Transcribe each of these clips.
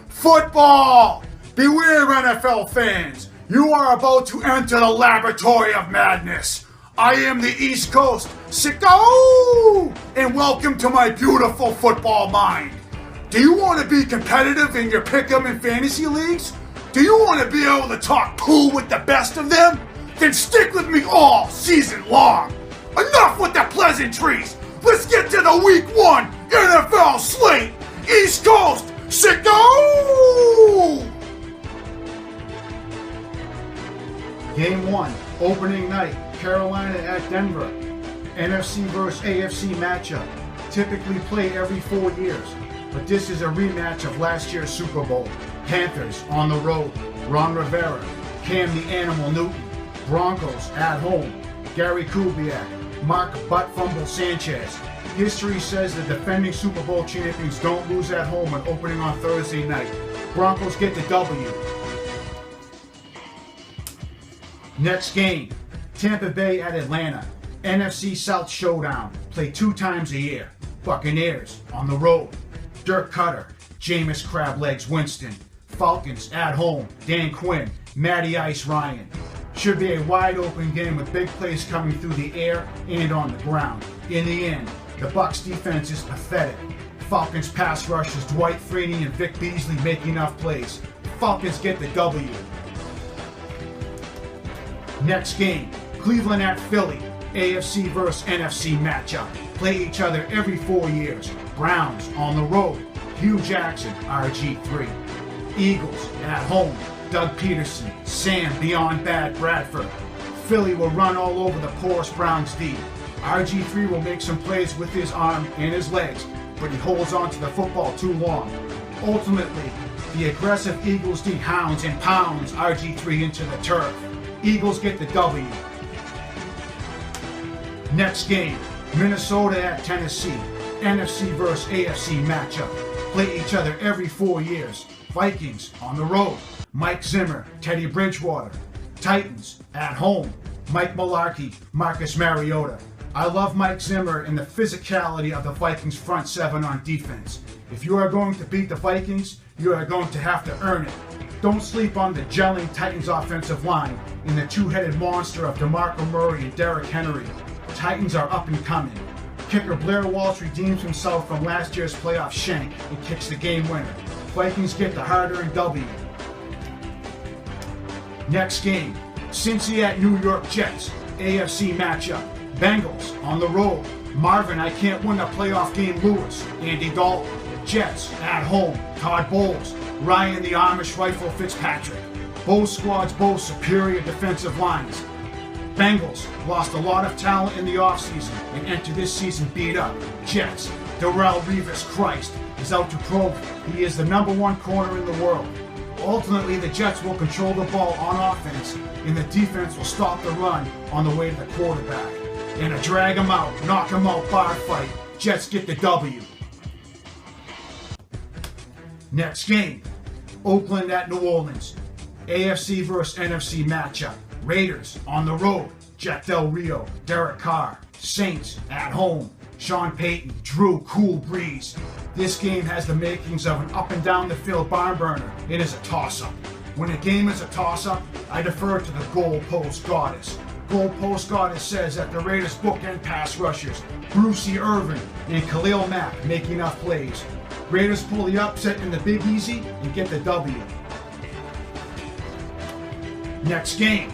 Football! Beware, NFL fans. You are about to enter the laboratory of madness. I am the East Coast Sicko! And welcome to my beautiful football mind. Do you want to be competitive in your pick'em and fantasy leagues? Do you want to be able to talk cool with the best of them? Then stick with me all season long. Enough with the pleasantries. Let's get to the Week 1 NFL slate. East Coast Sicko! Game 1, opening night, Carolina at Denver. NFC vs. AFC matchup. Typically played every 4 years, but this is a rematch of last year's Super Bowl. Panthers on the road, Ron Rivera, Cam the Animal Newton. Broncos at home, Gary Kubiak, Mark Butt Fumble Sanchez. History says the defending Super Bowl champions don't lose at home when opening on Thursday night. Broncos get the W. Next game, Tampa Bay at Atlanta. NFC South Showdown, play 2 times a year. Buccaneers on the road, Dirk Cutter, Jameis Crablegs Winston. Falcons at home, Dan Quinn, Matty Ice Ryan. Should be a wide open game with big plays coming through the air and on the ground. In the end, the Bucs defense is pathetic. Falcons pass rushers Dwight Freeney and Vic Beasley make enough plays. Falcons get the W. Next game, Cleveland at Philly. AFC vs. NFC matchup. Play each other every 4 years. Browns on the road, Hugh Jackson, RG3. Eagles at home, Doug Peterson, Sam Beyond Bad Bradford. Philly will run all over the porous Browns D. RG3 will make some plays with his arm and his legs, but he holds on to the football too long. Ultimately, the aggressive Eagles D hounds and pounds RG3 into the turf. Eagles get the W. Next game, Minnesota at Tennessee. NFC vs. AFC matchup. Play each other every 4 years. Vikings on the road, Mike Zimmer, Teddy Bridgewater. Titans at home, Mike Mularkey, Marcus Mariota. I love Mike Zimmer and the physicality of the Vikings front 7 on defense. If you are going to beat the Vikings, you are going to have to earn it. Don't sleep on the gelling Titans offensive line and the two-headed monster of DeMarco Murray and Derrick Henry. Titans are up and coming. Kicker Blair Walsh redeems himself from last year's playoff shank and kicks the game winner. Vikings get the hard-earned W. Next game, Cincy at New York Jets. AFC matchup. Bengals on the road. Marvin, I can't win a playoff game, Lewis. Andy Dalton. Jets at home. Todd Bowles. Ryan the Amish Rifle Fitzpatrick. Both squads boast superior defensive lines. Bengals lost a lot of talent in the offseason and enter this season beat up. Jets, Darrell Revis Christ, is out to prove he is the #1 corner in the world. Ultimately, the Jets will control the ball on offense, and the defense will stop the run on the way to the quarterback. In a drag him out, knock him out bar fight, Jets get the W. Next game, Oakland at New Orleans. AFC vs. NFC matchup. Raiders on the road, Jack Del Rio, Derek Carr. Saints at home, Sean Payton, Drew Cool Breeze. This game has the makings of an up and down the field barn burner. It is a toss-up. When a game is a toss-up, I defer to the goalpost goddess. Goalpost goddess says that the Raiders bookend pass rushers, Brucey Irvin and Khalil Mack make enough plays. Raiders pull the upset in the Big Easy and get the W. Next game,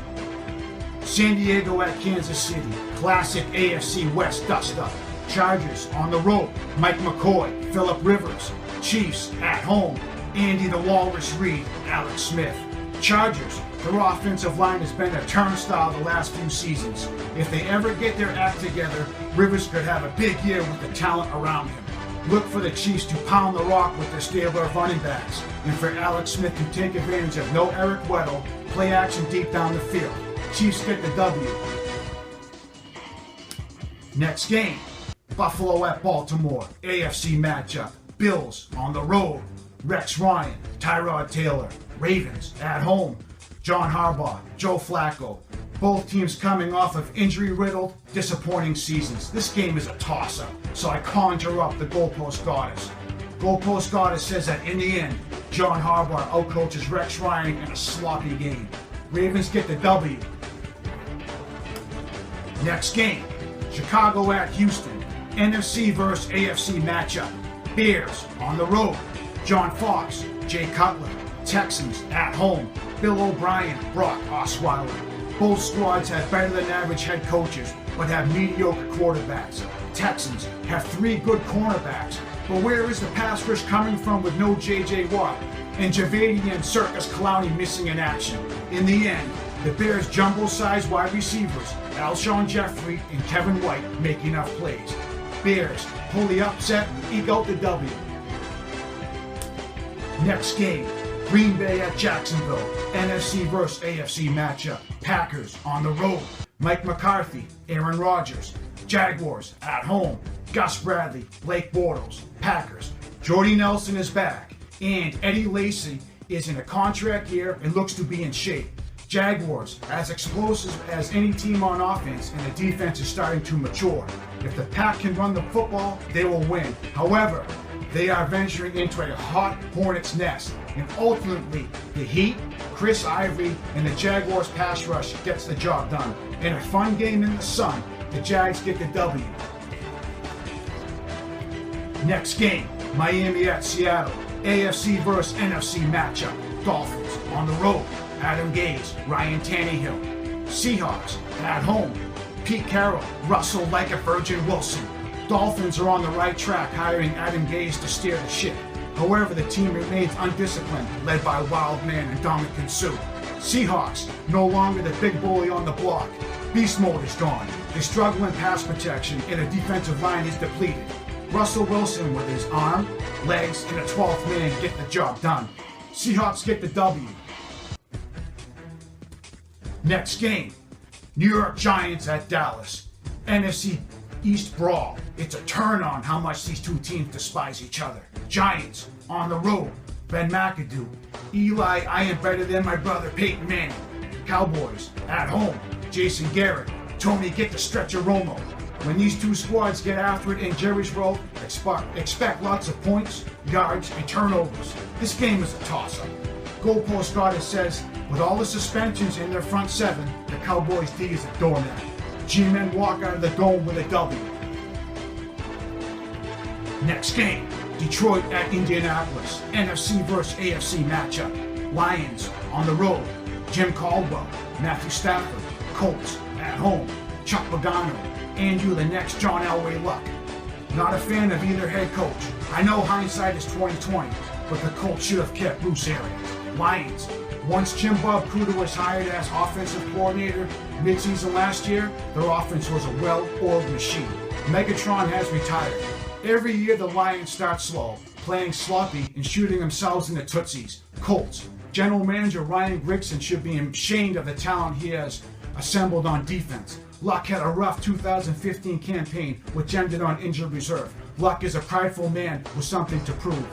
San Diego at Kansas City. Classic AFC West dust-up. Chargers on the road, Mike McCoy, Phillip Rivers. Chiefs at home, Andy the Walrus Reed, Alex Smith. Chargers, their offensive line has been a turnstile the last few seasons. If they ever get their act together, Rivers could have a big year with the talent around him. Look for the Chiefs to pound the rock with their stable of running backs, and for Alex Smith to take advantage of no Eric Weddle, play action deep down the field. Chiefs get the W. Next game, Buffalo at Baltimore, AFC matchup. Bills on the road, Rex Ryan, Tyrod Taylor. Ravens at home, John Harbaugh, Joe Flacco. Both teams coming off of injury-riddled, disappointing seasons. This game is a toss-up, so I conjure up the goalpost goddess. Goalpost Goddess says that in the end, John Harbaugh outcoaches Rex Ryan in a sloppy game. Ravens get the W. Next game, Chicago at Houston. NFC versus AFC matchup. Bears on the road. John Fox, Jay Cutler. Texans at home. Bill O'Brien, Brock Osweiler. Both squads have better than average head coaches, but have mediocre quarterbacks. Texans have 3 good cornerbacks, but where is the pass rush coming from with no J.J. Watt and Javadian Circus Clowney missing in action? In the end, the Bears' jumbo-sized wide receivers, Alshon Jeffrey and Kevin White, make enough plays. Bears pull the upset, eke out the W. Next game, Green Bay at Jacksonville, NFC vs. AFC matchup. Packers on the road. Mike McCarthy, Aaron Rodgers. Jaguars at home. Gus Bradley, Blake Bortles. Packers. Jordy Nelson is back, and Eddie Lacy is in a contract year and looks to be in shape. Jaguars, as explosive as any team on offense, and the defense is starting to mature. If the Pack can run the football, they will win. However, they are venturing into a hot hornet's nest, and ultimately, the Heat, Chris Ivory, and the Jaguars pass rush gets the job done. In a fun game in the sun, the Jags get the W. Next game, Miami at Seattle, AFC vs. NFC matchup. Dolphins on the road. Adam Gase, Ryan Tannehill. Seahawks at home. Pete Carroll, Russell like a Virgin Wilson. Dolphins are on the right track, hiring Adam Gase to steer the ship. However, the team remains undisciplined, led by Wild Man and Dominican Sue. Seahawks, no longer the big bully on the block. Beast mode is gone. They struggle in pass protection, and the defensive line is depleted. Russell Wilson, with his arm, legs, and a 12th man, get the job done. Seahawks get the W. Next game, New York Giants at Dallas. NFC East brawl. It's a turn on how much these two teams despise each other. Giants on the road. Ben McAdoo. Eli, I am better than my brother Peyton Manning. Cowboys at home. Jason Garrett. Tony, get the stretcher Romo. When these two squads get after it in Jerry's World, expect lots of points, yards, and turnovers. This game is a toss-up. Goalpost Goddess says, with all the suspensions in their front seven, the Cowboys' D is a doormat. G-men walk out of the dome with a W. Next game, Detroit at Indianapolis, NFC vs. AFC matchup. Lions on the road. Jim Caldwell, Matthew Stafford. Colts at home. Chuck Pagano, Andrew the next John Elway Luck. Not a fan of either head coach. I know hindsight is 20/20, but the Colts should have kept Bruce Arians. Lions. Once Jim Bob Cooter was hired as offensive coordinator midseason last year, their offense was a well-oiled machine. Megatron has retired. Every year the Lions start slow, playing sloppy and shooting themselves in the tootsies. Colts. General manager Ryan Grigson should be ashamed of the talent he has assembled on defense. Luck had a rough 2015 campaign, which ended on injured reserve. Luck is a prideful man with something to prove.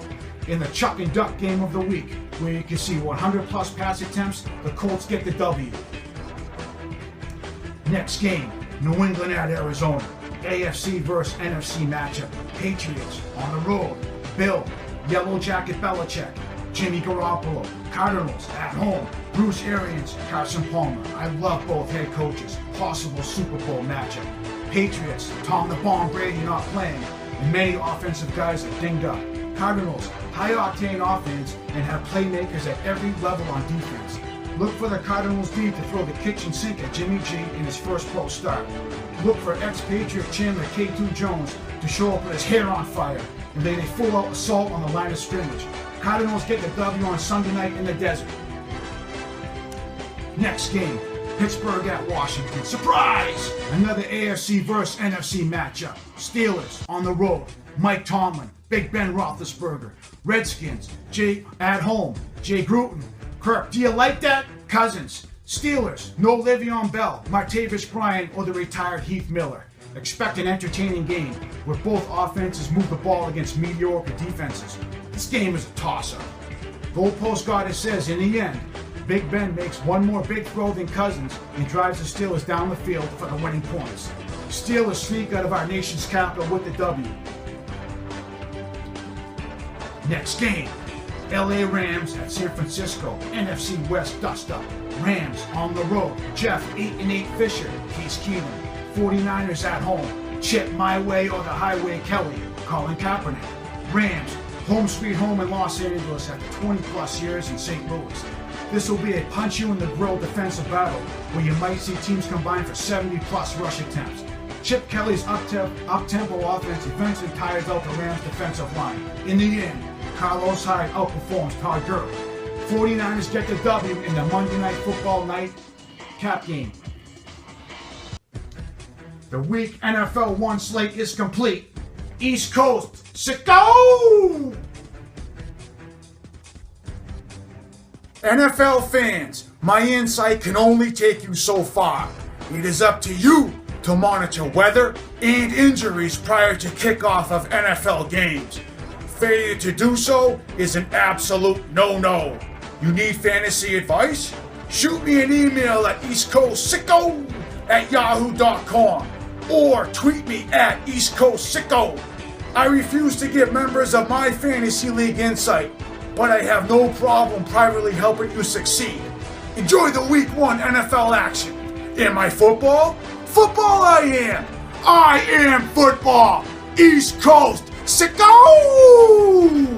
In the Chuck and Duck game of the week, where you can see 100-plus pass attempts, the Colts get the W. Next game, New England at Arizona. AFC vs. NFC matchup. Patriots on the road. Bill, Yellow Jacket Belichick. Jimmy Garoppolo. Cardinals at home. Bruce Arians, Carson Palmer. I love both head coaches. Possible Super Bowl matchup. Patriots, Tom the Bomb Brady not playing, and many offensive guys are dinged up. Cardinals, high-octane offense and have playmakers at every level on defense. Look for the Cardinals D to throw the kitchen sink at Jimmy G in his first pro start. Look for ex-Patriot Chandler K2 Jones to show up with his hair on fire and lay a full-out assault on the line of scrimmage. Cardinals get the W on Sunday night in the desert. Next game, Pittsburgh at Washington. Surprise! Another AFC vs. NFC matchup. Steelers on the road. Mike Tomlin, Big Ben Roethlisberger. Redskins, Jay at home. Jay Gruden. Kirk, do you like that? Cousins. Steelers, no Le'Veon Bell, Martavis Bryant, or the retired Heath Miller. Expect an entertaining game where both offenses move the ball against mediocre defenses. This game is a toss-up. Goalpost Goddess says, in the end, Big Ben makes one more big throw than Cousins and drives the Steelers down the field for the winning points. Steelers sneak out of our nation's capital with the W. Next game, LA Rams at San Francisco, NFC West dust-up. Rams on the road, Jeff 8-8 Fisher, Case Keenum. 49ers at home, Chip My Way or the Highway Kelly, Colin Kaepernick. Rams, home sweet home in Los Angeles after 20 plus years in St. Louis. This will be a punch-you-in-the-grill defensive battle where you might see teams combine for 70 plus rush attempts. Chip Kelly's up-tempo offense eventually tires out the Rams' defensive line. In the end, Carlos Hyde outperforms Todd Gurley. 49ers get the W in the Monday Night Football night cap game. The Week NFL 1 slate is complete. East Coast, Sicko! NFL fans, my insight can only take you so far. It is up to you to monitor weather and injuries prior to kickoff of NFL games. Failure to do so is an absolute no-no. You need fantasy advice? Shoot me an email at eastcoastsicko@yahoo.com or tweet me at eastcoastsicko. I refuse to give members of my fantasy league insight, but I have no problem privately helping you succeed. Enjoy the Week 1 NFL action. Am I football? Football I am! I am football! East Coast, Sicko!